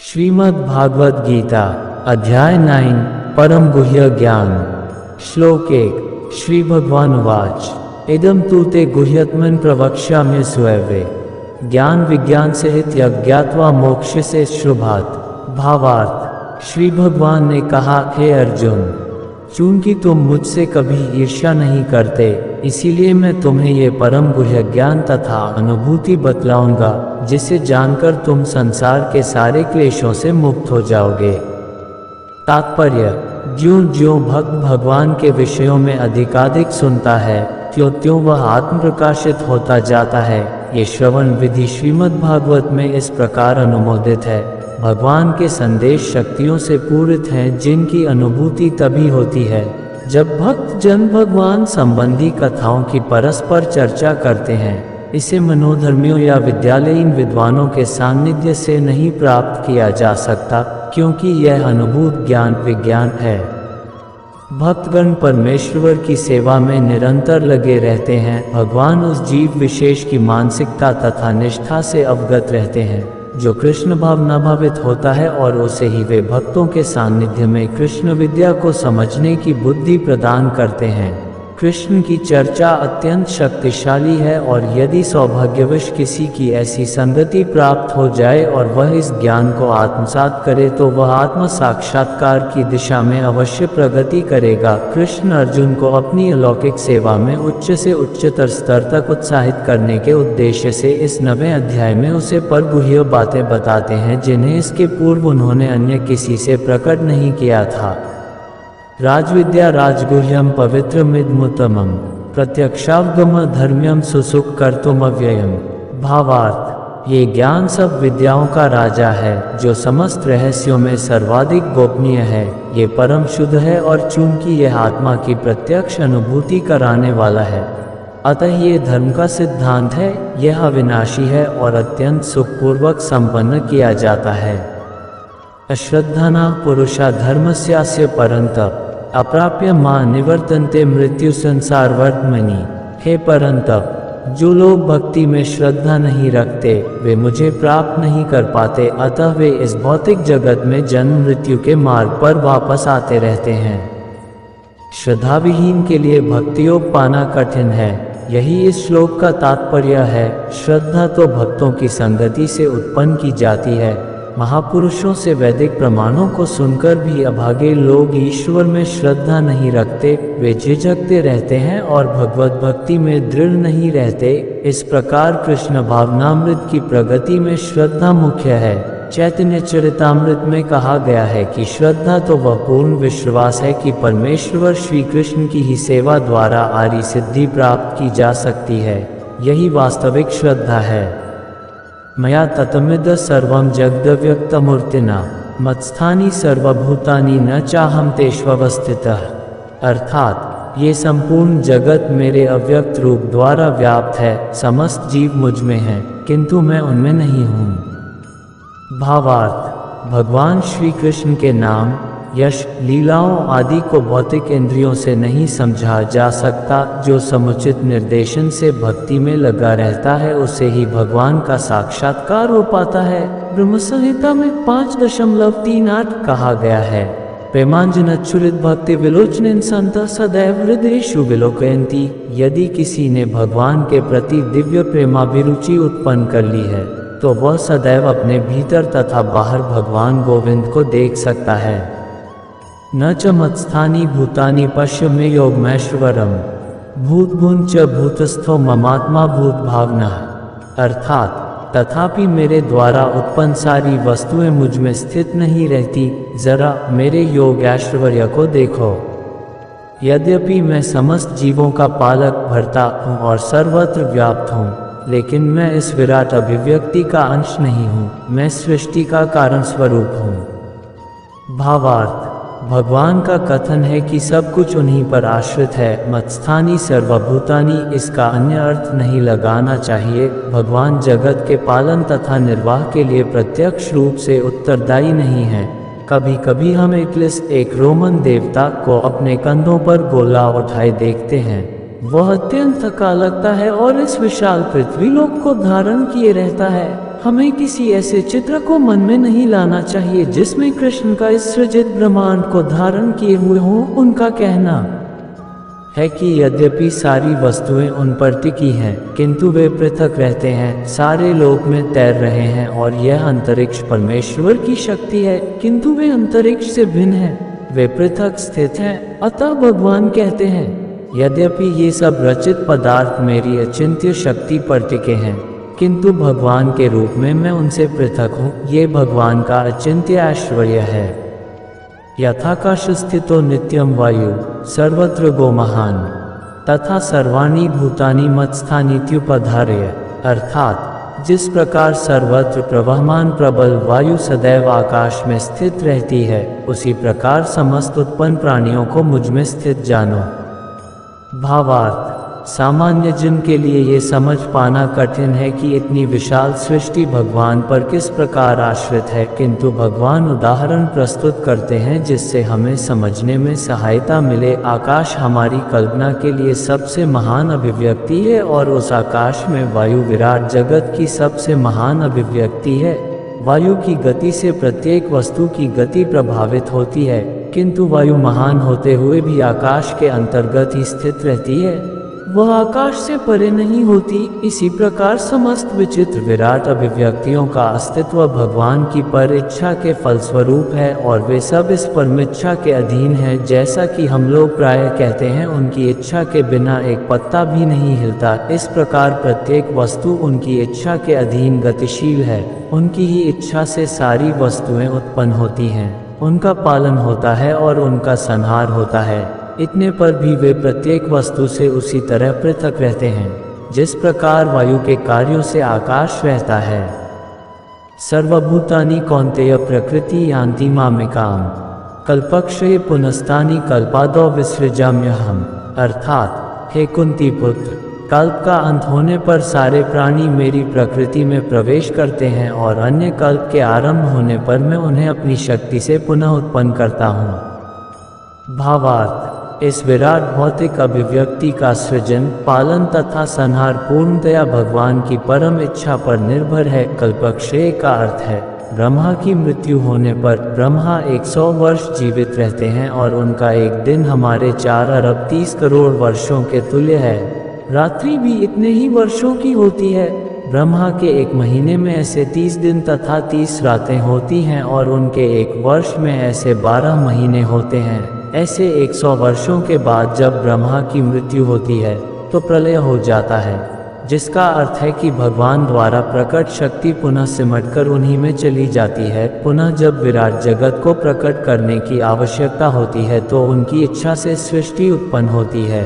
श्रीमद् भागवत गीता अध्याय 9 परम गुह्य ज्ञान। श्लोक 1। श्री भगवान उवाच इदं तु ते गुह्यत्मन् प्रवक्ष्यामि स्वयवे ज्ञान विज्ञान सहित यज्ञात्वा मोक्ष से शुभात। भावार्थ। श्री भगवान ने कहा, हे अर्जुन, चूंकि तुम मुझसे कभी ईर्ष्या नहीं करते, इसीलिए मैं तुम्हें ये परम गुह्य ज्ञान तथा अनुभूति बतलाऊंगा, जिसे जानकर तुम संसार के सारे क्लेशों से मुक्त हो जाओगे। तात्पर्य। ज्यों ज्यों भक्त भगवान के विषयों में अधिकाधिक सुनता है, त्यों त्यों वह आत्म प्रकाशित होता जाता है। ये श्रवण विधि श्रीमद् भागवत में इस प्रकार अनुमोदित है। भगवान के संदेश शक्तियों से पूरित हैं, जिनकी अनुभूति तभी होती है जब भक्त जन भगवान संबंधी कथाओं की परस्पर चर्चा करते हैं। इसे मनोधर्मियों या विद्यालयीन विद्वानों के सान्निध्य से नहीं प्राप्त किया जा सकता, क्योंकि यह अनुभूत ज्ञान विज्ञान है। भक्तगण परमेश्वर की सेवा में निरंतर लगे रहते हैं। भगवान उस जीव विशेष की मानसिकता तथा निष्ठा से अवगत रहते हैं जो कृष्ण भावना भावित होता है, और उसे ही वे भक्तों के सानिध्य में कृष्ण विद्या को समझने की बुद्धि प्रदान करते हैं। कृष्ण की चर्चा अत्यंत शक्तिशाली है, और यदि सौभाग्यवश किसी की ऐसी संगति प्राप्त हो जाए और वह इस ज्ञान को आत्मसात करे, तो वह आत्म साक्षात्कार की दिशा में अवश्य प्रगति करेगा। कृष्ण अर्जुन को अपनी अलौकिक सेवा में उच्च से उच्चतर स्तर तक उत्साहित करने के उद्देश्य से इस 9वें अध्याय में उसे पर गुह्य बातें बताते हैं, जिन्हें इसके पूर्व उन्होंने अन्य किसी से प्रकट नहीं किया था। राजविद्या राजगुह्यम पवित्रमिदमुत्तमं प्रत्यक्षावगम धर्म्यम सुसुख कर्तुमव्ययम्। भावार्थ। ये ज्ञान सब विद्याओं का राजा है, जो समस्त रहस्यों में सर्वाधिक गोपनीय है। ये परम शुद्ध है, और चूंकि यह आत्मा की प्रत्यक्ष अनुभूति कराने वाला है, अतः ये धर्म का सिद्धांत है। यह अविनाशी है और अत्यंत सुखपूर्वक संपन्न किया जाता है। अश्रद्धाना पुरुषा धर्मस्यास्य परंतप अप्राप्य मां निवर्तन्ते मृत्यु संसार वर्तमनि। हे परंतप, जो लोग भक्ति में श्रद्धा नहीं रखते, वे मुझे प्राप्त नहीं कर पाते, अतः वे इस भौतिक जगत में जन्म मृत्यु के मार्ग पर वापस आते रहते हैं। श्रद्धाविहीन के लिए भक्ति योग पाना कठिन है, यही इस श्लोक का तात्पर्य है। श्रद्धा तो भक्तों की संगति से उत्पन्न की जाती है। महापुरुषों से वैदिक प्रमाणों को सुनकर भी अभागे लोग ईश्वर में श्रद्धा नहीं रखते। वे झिझकते रहते हैं और भगवत भक्ति में दृढ़ नहीं रहते। इस प्रकार कृष्ण भावनामृत की प्रगति में श्रद्धा मुख्य है। चैतन्य चरितामृत में कहा गया है कि श्रद्धा तो वह पूर्ण विश्वास है कि परमेश्वर श्री कृष्ण की ही सेवा द्वारा आर्य सिद्धि प्राप्त की जा सकती है। यही वास्तविक श्रद्धा है। मया ततमिद सर्वं जगदव्यक्तमूर्तिना मत्स्थानि सर्वभूतानि न चाहम तेष्वस्थितः। अर्थात ये संपूर्ण जगत मेरे अव्यक्त रूप द्वारा व्याप्त है। समस्त जीव मुझ में हैं, किंतु मैं उनमें नहीं हूँ। भावार्थ। भगवान श्री कृष्ण के नाम, यश, लीलाओं आदि को भौतिक इंद्रियों से नहीं समझा जा सकता। जो समुचित निर्देशन से भक्ति में लगा रहता है, उसे ही भगवान का साक्षात्कार हो पाता है। ब्रह्म संहिता में 5.38 कहा गया है, प्रेमांजनच्छुरित भक्ति विलोचनेन संत सदैव हृदयेषु विलोकयन्ति। यदि किसी ने भगवान के प्रति दिव्य प्रेमाभिरुचि उत्पन्न कर ली है, तो वह सदैव अपने भीतर तथा बाहर भगवान गोविंद को देख सकता है। न च मत्स्थानि भूतानि पश्य मे योगमैश्वरम भूतभुन च भूतस्थो ममात्मा भूत भावना। अर्थात तथापि मेरे द्वारा उत्पन्न सारी वस्तुएं मुझ में स्थित नहीं रहती। जरा मेरे योग ऐश्वर्य को देखो। यद्यपि मैं समस्त जीवों का पालक भरता हूँ और सर्वत्र व्याप्त हूँ, लेकिन मैं इस विराट अभिव्यक्ति का अंश नहीं हूँ। मैं सृष्टि का कारण स्वरूप हूँ। भावार्थ। भगवान का कथन है कि सब कुछ उन्हीं पर आश्रित है। मत्स्थानि सर्वभूतानि, इसका अन्य अर्थ नहीं लगाना चाहिए। भगवान जगत के पालन तथा निर्वाह के लिए प्रत्यक्ष रूप से उत्तरदायी नहीं है। कभी कभी हम एक रोमन देवता को अपने कंधों पर गोला उठाए देखते हैं। वह अत्यंत थका लगता है और इस विशाल पृथ्वी लोक को धारण किए रहता है। हमें किसी ऐसे चित्र को मन में नहीं लाना चाहिए जिसमें कृष्ण का इस सृजित ब्रह्मांड को धारण किए हुए हों। उनका कहना है कि यद्यपि सारी वस्तुएं उन पर टिकी हैं, किंतु वे पृथक रहते हैं, सारे लोक में तैर रहे हैं और यह अंतरिक्ष परमेश्वर की शक्ति है, किंतु वे अंतरिक्ष से भिन्न हैं, वे पृथक स्थित हैं। अतः भगवान कहते हैं, यद्यपि ये सब रचित पदार्थ मेरी अचिंत्य शक्ति पर टिके हैं, किंतु भगवान के रूप में मैं उनसे पृथक हूँ। ये भगवान का अचिंत्य ऐश्वर्य है। यथाकाश स्थितो नित्यम वायु सर्वत्र गो महान तथा सर्वाणि भूतानि मत्स्थानीत्युपधार्य, अर्थात जिस प्रकार सर्वत्र प्रवहमान प्रबल वायु सदैव आकाश में स्थित रहती है, उसी प्रकार समस्त उत्पन्न प्राणियों को मुझ में स्थित जानो। भावार्थ, सामान्य जन के लिए ये समझ पाना कठिन है कि इतनी विशाल सृष्टि भगवान पर किस प्रकार आश्रित है, किंतु भगवान उदाहरण प्रस्तुत करते हैं जिससे हमें समझने में सहायता मिले। आकाश हमारी कल्पना के लिए सबसे महान अभिव्यक्ति है और उस आकाश में वायु विराट जगत की सबसे महान अभिव्यक्ति है। वायु की गति से प्रत्येक वस्तु की गति प्रभावित होती है, किंतु वायु महान होते हुए भी आकाश के अंतर्गत ही स्थित रहती है, वह आकाश से परे नहीं होती। इसी प्रकार समस्त विचित्र विराट अभिव्यक्तियों का अस्तित्व भगवान की पर इच्छा के फलस्वरूप है और वे सब इस परम इच्छा के अधीन हैं। जैसा कि हम लोग प्रायः कहते हैं, उनकी इच्छा के बिना एक पत्ता भी नहीं हिलता। इस प्रकार प्रत्येक वस्तु उनकी इच्छा के अधीन गतिशील है। उनकी ही इच्छा से सारी वस्तुएं उत्पन्न होती हैं, उनका पालन होता है और उनका संहार होता है। इतने पर भी वे प्रत्येक वस्तु से उसी तरह पृथक रहते हैं जिस प्रकार वायु के कार्यों से आकाश रहता है। सर्वभूतानि कौन्तेय प्रकृति यान्ति मामेकाम कल्पक्षये पुनस्तानि कल्पादौ विसृजाम्यहम्, अर्थात हे कुंती पुत्र, कल्प का अंत होने पर सारे प्राणी मेरी प्रकृति में प्रवेश करते हैं और अन्य कल्प के आरंभ होने पर मैं उन्हें अपनी शक्ति से पुनः उत्पन्न करता हूँ। भावार्थ, इस विराट भौतिक अभिव्यक्ति का सृजन, पालन तथा संहार पूर्णतया भगवान की परम इच्छा पर निर्भर है। कल्पक्षय का अर्थ है ब्रह्मा की मृत्यु होने पर ब्रह्मा 100 वर्ष जीवित रहते हैं और उनका एक दिन हमारे 4 अरब 30 करोड़ वर्षों के तुल्य है। रात्रि भी इतने ही वर्षों की होती है। ब्रह्मा के एक महीने में ऐसे 30 दिन तथा 30 रातें होती हैं और उनके एक वर्ष में ऐसे 12 महीने होते हैं। ऐसे 100 वर्षों के बाद जब ब्रह्मा की मृत्यु होती है तो प्रलय हो जाता है, जिसका अर्थ है कि भगवान द्वारा प्रकट शक्ति पुनः सिमटकर उन्हीं में चली जाती है। पुनः जब विराट जगत को प्रकट करने की आवश्यकता होती है तो उनकी इच्छा से सृष्टि उत्पन्न होती है।